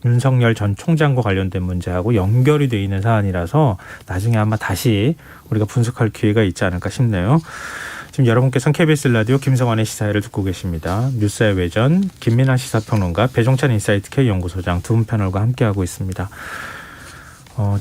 윤석열 전 총장과 관련된 문제하고 연결이 돼 있는 사안이라서 나중에 아마 다시 우리가 분석할 기회가 있지 않을까 싶네요. 지금 여러분께서는 KBS 라디오 김성환의 시사회를 듣고 계십니다. 뉴스의 외전 김민아 시사평론가, 배종찬 인사이트 K연구소장 두 분 패널과 함께하고 있습니다.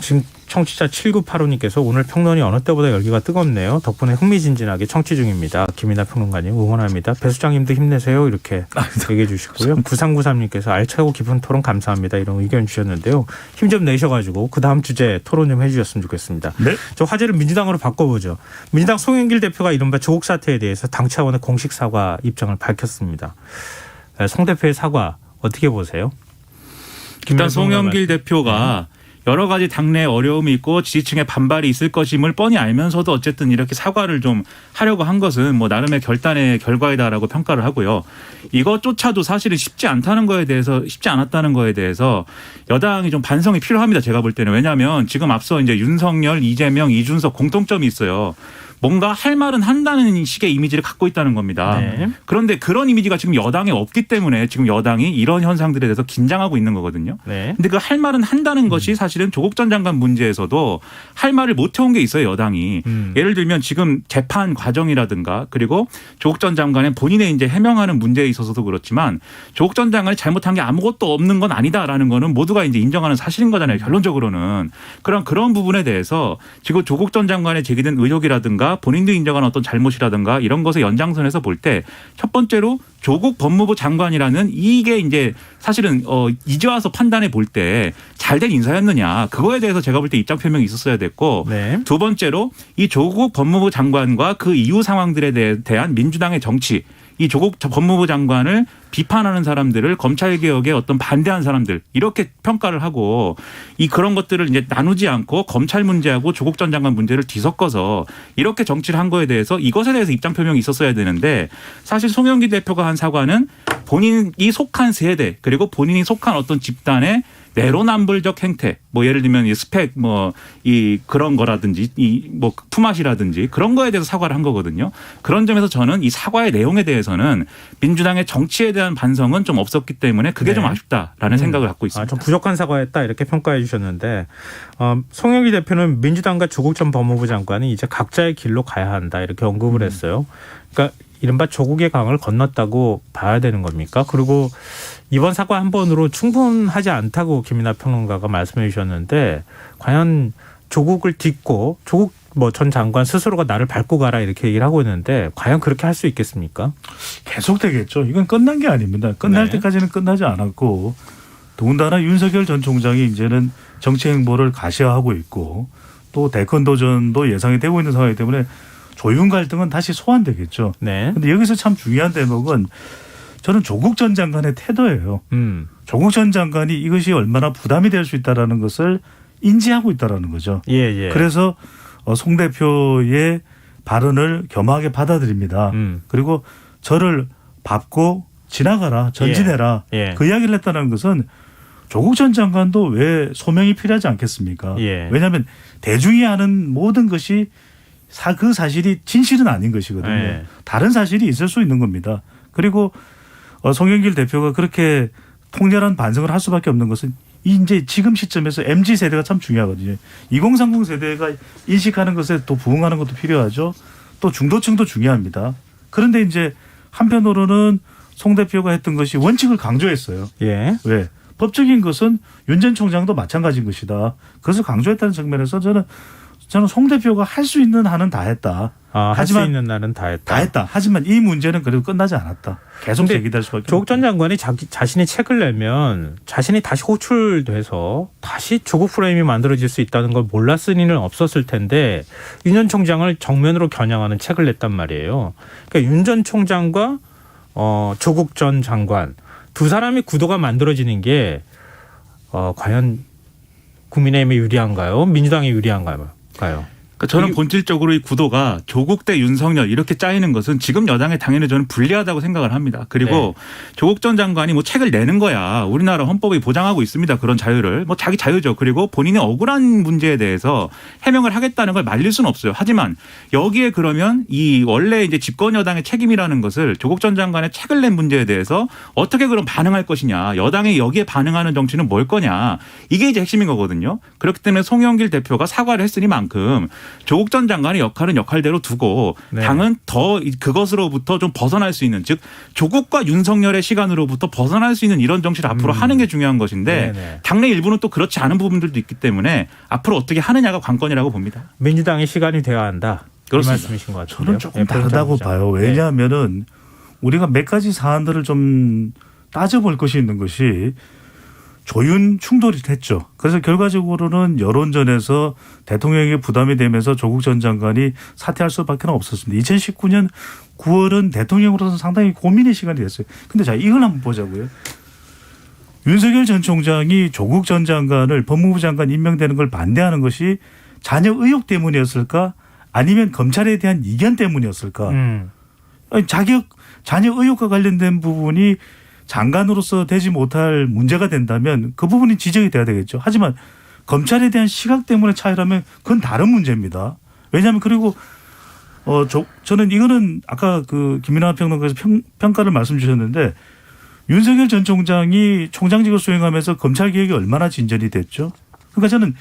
지금 청취자 7985님께서 오늘 평론이 어느 때보다 열기가 뜨겁네요. 덕분에 흥미진진하게 청취 중입니다. 김민아 평론가님 응원합니다. 배 수장님도 힘내세요. 이렇게 얘기해 주시고요. 9393님께서 알차고 깊은 토론 감사합니다. 이런 의견 주셨는데요. 힘 좀 내셔가지고 그 다음 주제 토론 좀 해주셨으면 좋겠습니다. 네? 저 화제를 민주당으로 바꿔보죠. 민주당 송영길 대표가 이른바 조국 사태에 대해서 당 차원의 공식 사과 입장을 밝혔습니다. 송 대표의 사과 어떻게 보세요? 일단 송영길 대표가 여러 가지 당내 어려움이 있고 지지층의 반발이 있을 것임을 뻔히 알면서도 어쨌든 이렇게 사과를 좀 하려고 한 것은 나름의 결단의 결과이다라고 평가를 하고요. 이것조차도 사실은 쉽지 않다는 거에 대해서, 쉽지 않았다는 거에 대해서 여당이 좀 반성이 필요합니다. 제가 볼 때는. 왜냐하면 지금 앞서 이제 윤석열, 이재명, 이준석 공통점이 있어요. 뭔가 할 말은 한다는 식의 이미지를 갖고 있다는 겁니다. 네. 그런데 그런 이미지가 지금 여당에 없기 때문에 지금 여당이 이런 현상들에 대해서 긴장하고 있는 거거든요. 네. 근데 그 할 말은 한다는 것이 사실은 조국 전 장관 문제에서도 할 말을 못 해온 게 있어요, 여당이. 예를 들면 지금 재판 과정이라든가, 그리고 조국 전 장관의 본인의 이제 해명하는 문제에 있어서도 그렇지만 조국 전 장관이 잘못한 게 아무것도 없는 건 아니다라는 거는 모두가 이제 인정하는 사실인 거잖아요, 결론적으로는. 그런 부분에 대해서 지금 조국 전 장관에 제기된 의혹이라든가 본인도 인정한 어떤 잘못이라든가 이런 것의 연장선에서 볼 때 첫 번째로 조국 법무부 장관이라는 이게 이제 사실은 이제 와서 판단해 볼 때 잘된 인사였느냐, 그거에 대해서 제가 볼 때 입장 표명이 있었어야 됐고, 네. 두 번째로 이 조국 법무부 장관과 그 이후 상황들에 대한 민주당의 정치, 이 조국 법무부 장관을 비판하는 사람들을 검찰개혁에 어떤 반대한 사람들, 이렇게 평가를 하고 그런 것들을 이제 나누지 않고 검찰 문제하고 조국 전 장관 문제를 뒤섞어서 이렇게 정치를 한 거에 대해서 이것에 대해서 입장 표명이 있었어야 되는데, 사실 송영길 대표가 한 사과는 본인이 속한 세대, 그리고 본인이 속한 어떤 집단의 내로남불적 행태, 예를 들면 이 스펙 그런 거라든지 품앗이라든지 그런 거에 대해서 사과를 한 거거든요. 그런 점에서 저는 이 사과의 내용에 대해서는 민주당의 정치에 대한 반성은 좀 없었기 때문에 그게 좀 아쉽다라는 생각을 갖고 있습니다. 좀 부족한 사과였다, 이렇게 평가해 주셨는데, 송영길 대표는 민주당과 조국 전 법무부 장관이 이제 각자의 길로 가야 한다, 이렇게 언급을 했어요. 그러니까 이른바 조국의 강을 건넜다고 봐야 되는 겁니까? 그리고 이번 사과 한 번으로 충분하지 않다고 김민하 평론가가 말씀해 주셨는데, 과연 조국을 딛고 조국 전 장관 스스로가 나를 밟고 가라, 이렇게 얘기를 하고 있는데 과연 그렇게 할 수 있겠습니까? 계속되겠죠. 이건 끝난 게 아닙니다. 끝날 때까지는 끝나지 않았고, 더군다나 윤석열 전 총장이 이제는 정치 행보를 가시화하고 있고, 또 대권 도전도 예상이 되고 있는 상황이기 때문에 조윤 갈등은 다시 소환되겠죠. 네. 근데 여기서 참 중요한 대목은 저는 조국 전 장관의 태도예요. 조국 전 장관이 이것이 얼마나 부담이 될 수 있다라는 것을 인지하고 있다라는 거죠. 예. 그래서 송 대표의 발언을 겸허하게 받아들입니다. 그리고 저를 밟고 지나가라, 전진해라. 예. 그 이야기를 했다는 것은 조국 전 장관도 왜 소명이 필요하지 않겠습니까? 예. 왜냐하면 대중이 아는 모든 것이 그 사실이 진실은 아닌 것이거든요. 예. 다른 사실이 있을 수 있는 겁니다. 그리고 송영길 대표가 그렇게 통렬한 반성을 할 수밖에 없는 것은 이제 지금 시점에서 MZ 세대가 참 중요하거든요. 2030 세대가 인식하는 것에 또 부응하는 것도 필요하죠. 또 중도층도 중요합니다. 그런데 이제 한편으로는 송 대표가 했던 것이 원칙을 강조했어요. 예. 왜? 법적인 것은 윤 전 총장도 마찬가지인 것이다. 그것을 강조했다는 측면에서 저는 송 대표가 할 수 있는 한은 다 했다. 할 수 있는 날은 다 했다. 다 했다. 하지만 이 문제는 그래도 끝나지 않았다. 계속 제기될 수밖에 없다. 조국 전 장관이 자신이 책을 내면 자신이 다시 호출돼서 다시 조국 프레임이 만들어질 수 있다는 걸 몰랐을 리는 없었을 텐데, 윤 전 총장을 정면으로 겨냥하는 책을 냈단 말이에요. 그러니까 윤 전 총장과 조국 전 장관, 두 사람의 구도가 만들어지는 게 과연 국민의힘에 유리한가요? 민주당에 유리한가요? 그러니까 저는 본질적으로 이 구도가 조국 대 윤석열 이렇게 짜이는 것은 지금 여당에 당연히 저는 불리하다고 생각을 합니다. 그리고 조국 전 장관이 뭐 책을 내는 거야. 우리나라 헌법이 보장하고 있습니다. 그런 자유를. 뭐 자기 자유죠. 그리고 본인의 억울한 문제에 대해서 해명을 하겠다는 걸 말릴 수는 없어요. 하지만 여기에 그러면 이 원래 이제 집권 여당의 책임이라는 것을 조국 전 장관의 책을 낸 문제에 대해서 어떻게 그럼 반응할 것이냐. 여당이 여기에 반응하는 정치는 뭘 거냐. 이게 이제 핵심인 거거든요. 그렇기 때문에 송영길 대표가 사과를 했으니만큼 조국 전 장관의 역할은 역할대로 두고 당은 더 그것으로부터 좀 벗어날 수 있는 즉 조국과 윤석열의 시간으로부터 벗어날 수 있는 이런 정치를 앞으로 하는 게 중요한 것인데 당내 일부는 또 그렇지 않은 부분들도 있기 때문에 앞으로 어떻게 하느냐가 관건이라고 봅니다. 민주당의 시간이 되어야 한다. 그렇습니다. 이 말씀이신 것 같은데요. 저는 조금 다르다고 봐요. 왜냐하면은 우리가 몇 가지 사안들을 좀 따져볼 것이 있는 것이 조윤 충돌이 됐죠. 그래서 결과적으로는 여론전에서 대통령에게 부담이 되면서 조국 전 장관이 사퇴할 수밖에 없었습니다. 2019년 9월은 대통령으로서 상당히 고민의 시간이 됐어요. 근데 자, 이걸 한번 보자고요. 윤석열 전 총장이 조국 전 장관을 법무부 장관 임명되는 걸 반대하는 것이 자녀 의혹 때문이었을까? 아니면 검찰에 대한 이견 때문이었을까? 아니, 자녀 의혹과 관련된 부분이 장관으로서 되지 못할 문제가 된다면 그 부분이 지적이 돼야 되겠죠. 하지만 검찰에 대한 시각 때문에 차이라면 그건 다른 문제입니다. 왜냐하면 그리고 저는 이거는 아까 그 김민하 평론가에서 평가를 말씀 주셨는데 윤석열 전 총장이 총장직을 수행하면서 검찰 개혁이 얼마나 진전이 됐죠. 그러니까 저는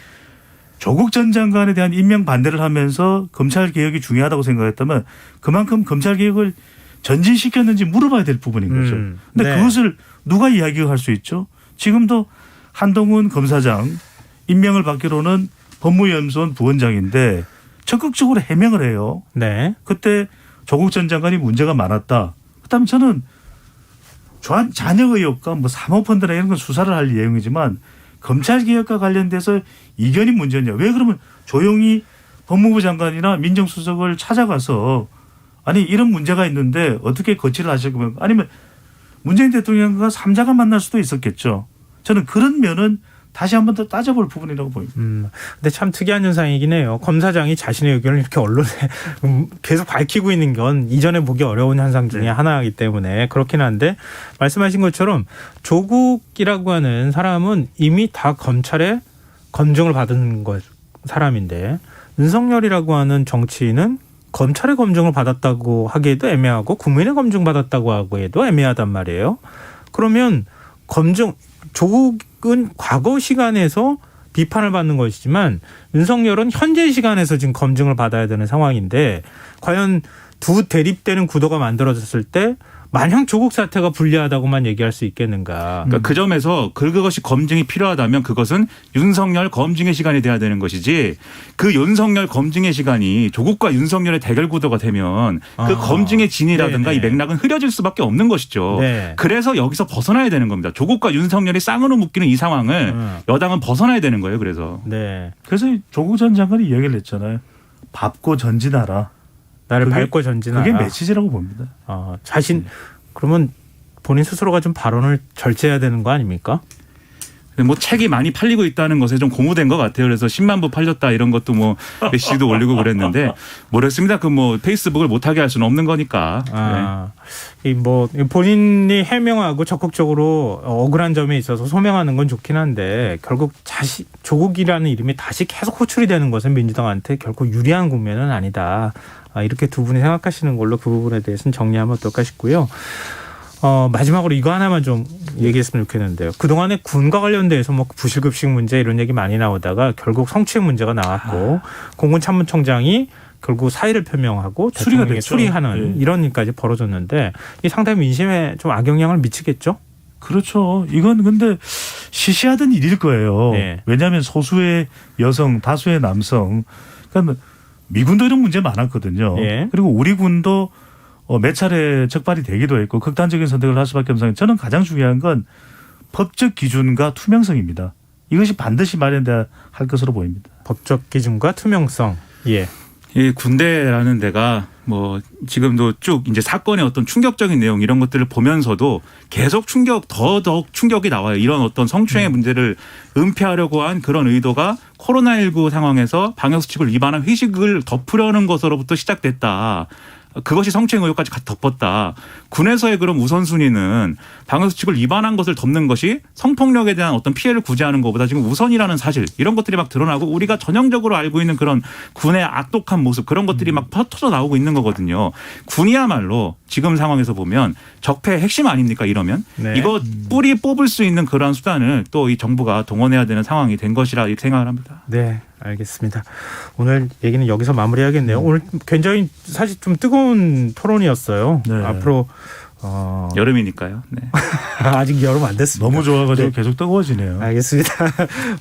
조국 전 장관에 대한 임명 반대를 하면서 검찰 개혁이 중요하다고 생각했다면 그만큼 검찰 개혁을 전진시켰는지 물어봐야 될 부분인 거죠. 근데 그것을 누가 이야기할 수 있죠? 지금도 한동훈 검사장 임명을 받기로는 법무연수원 부원장인데 적극적으로 해명을 해요. 그때 조국 전 장관이 문제가 많았다. 그다음에 저는 자녀 의혹과 뭐 사모펀드나 이런 건 수사를 할 내용이지만 검찰 개혁과 관련돼서 이견이 문제냐. 왜 그러면 조용히 법무부 장관이나 민정수석을 찾아가서 아니 이런 문제가 있는데 어떻게 거치를 하실 거면 아니면 문재인 대통령과 3자가 만날 수도 있었겠죠. 저는 그런 면은 다시 한 번 더 따져볼 부분이라고 보입니다. 근데 참 특이한 현상이긴 해요. 검사장이 자신의 의견을 이렇게 언론에 계속 밝히고 있는 건 이전에 보기 어려운 현상 중에 하나이기 때문에 그렇긴 한데 말씀하신 것처럼 조국이라고 하는 사람은 이미 다 검찰의 검증을 받은 사람인데 윤석열이라고 하는 정치인은 검찰의 검증을 받았다고 하기에도 애매하고 국민의 검증 받았다고 하기에도 애매하단 말이에요. 그러면 조국은 과거 시간에서 비판을 받는 것이지만 윤석열은 현재 시간에서 지금 검증을 받아야 되는 상황인데 과연 두 대립되는 구도가 만들어졌을 때 마냥 조국 사태가 불리하다고만 얘기할 수 있겠는가. 그러니까 그 점에서 그것이 검증이 필요하다면 그것은 윤석열 검증의 시간이 돼야 되는 것이지 그 윤석열 검증의 시간이 조국과 윤석열의 대결 구도가 되면 그 검증의 진이라든가 이 맥락은 흐려질 수밖에 없는 것이죠. 그래서 여기서 벗어나야 되는 겁니다. 조국과 윤석열이 쌍으로 묶이는 이 상황을 여당은 벗어나야 되는 거예요. 그래서. 그래서 조국 전 장관이 이야기를 했잖아요. 밟고 전진하라. 나를 밟고 전진하라. 그게 메시지라고 봅니다. 그러면 본인 스스로가 좀 발언을 절제해야 되는 거 아닙니까? 뭐 책이 많이 팔리고 있다는 것에 좀 고무된 것 같아요. 그래서 10만 부 팔렸다 이런 것도 뭐 메시지도 올리고 그랬는데 모르겠습니다. 그 뭐 페이스북을 못하게 할 수는 없는 거니까. 뭐 본인이 해명하고 적극적으로 억울한 점에 있어서 소명하는 건 좋긴 한데 결국 조국이라는 이름이 다시 계속 호출이 되는 것은 민주당한테 결코 유리한 국면은 아니다. 이렇게 두 분이 생각하시는 걸로 그 부분에 대해서는 정리하면 어떨까 싶고요. 마지막으로 이거 하나만 좀 얘기했으면 좋겠는데요. 그동안에 군과 관련돼서 뭐 부실급식 문제 이런 얘기 많이 나오다가 결국 성추행 문제가 나왔고 공군 참모총장이 결국 사의를 표명하고 대통령에게 수리하는 이런 일까지 벌어졌는데 이 상당히 민심에 좀 악영향을 미치겠죠? 그렇죠. 이건 근데 시시하던 일일 거예요. 왜냐하면 소수의 여성, 다수의 남성. 그러니까 미군도 이런 문제 많았거든요. 그리고 우리 군도 몇 차례 적발이 되기도 했고 극단적인 선택을 할 수밖에 없는 상황. 저는 가장 중요한 건 법적 기준과 투명성입니다. 이것이 반드시 마련돼야 할 것으로 보입니다. 법적 기준과 투명성. 이 군대라는 데가 뭐 지금도 쭉 이제 사건의 어떤 충격적인 내용 이런 것들을 보면서도 계속 더더욱 충격이 나와요. 이런 어떤 성추행의 문제를 은폐하려고 한 그런 의도가 코로나19 상황에서 방역수칙을 위반한 회식을 덮으려는 것으로부터 시작됐다. 그것이 성추행 의혹까지 덮었다. 군에서의 그런 우선순위는 방역수칙을 위반한 것을 덮는 것이 성폭력에 대한 어떤 피해를 구제하는 것보다 지금 우선이라는 사실 이런 것들이 막 드러나고 우리가 전형적으로 알고 있는 그런 군의 악독한 모습 그런 것들이 막 퍼져 나오고 있는 거거든요. 군이야말로 지금 상황에서 보면 적폐의 핵심 아닙니까 이러면 네. 이거 뿌리 뽑을 수 있는 그런 수단을 또 이 정부가 동원해야 되는 상황이 된 것이라 이렇게 생각을 합니다. 네, 알겠습니다. 오늘 얘기는 여기서 마무리하겠네요. 오늘 굉장히 사실 좀 뜨거운 토론이었어요. 네. 앞으로 여름이니까요. 네. 아직 여름 안 됐습니다. 너무 좋아가지고 네. 계속 뜨거워지네요. 알겠습니다.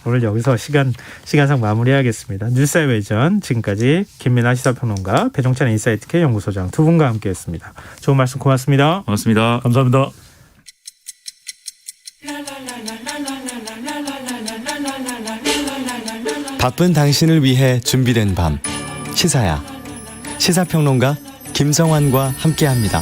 오늘 여기서 시간상 마무리하겠습니다. 뉴스의 외전 지금까지 김민아 시사평론가 배종찬 인사이트K 연구소장 두 분과 함께했습니다. 좋은 말씀 고맙습니다. 고맙습니다. 감사합니다. 바쁜 당신을 위해 준비된 밤 시사야 시사평론가 김성환과 함께합니다.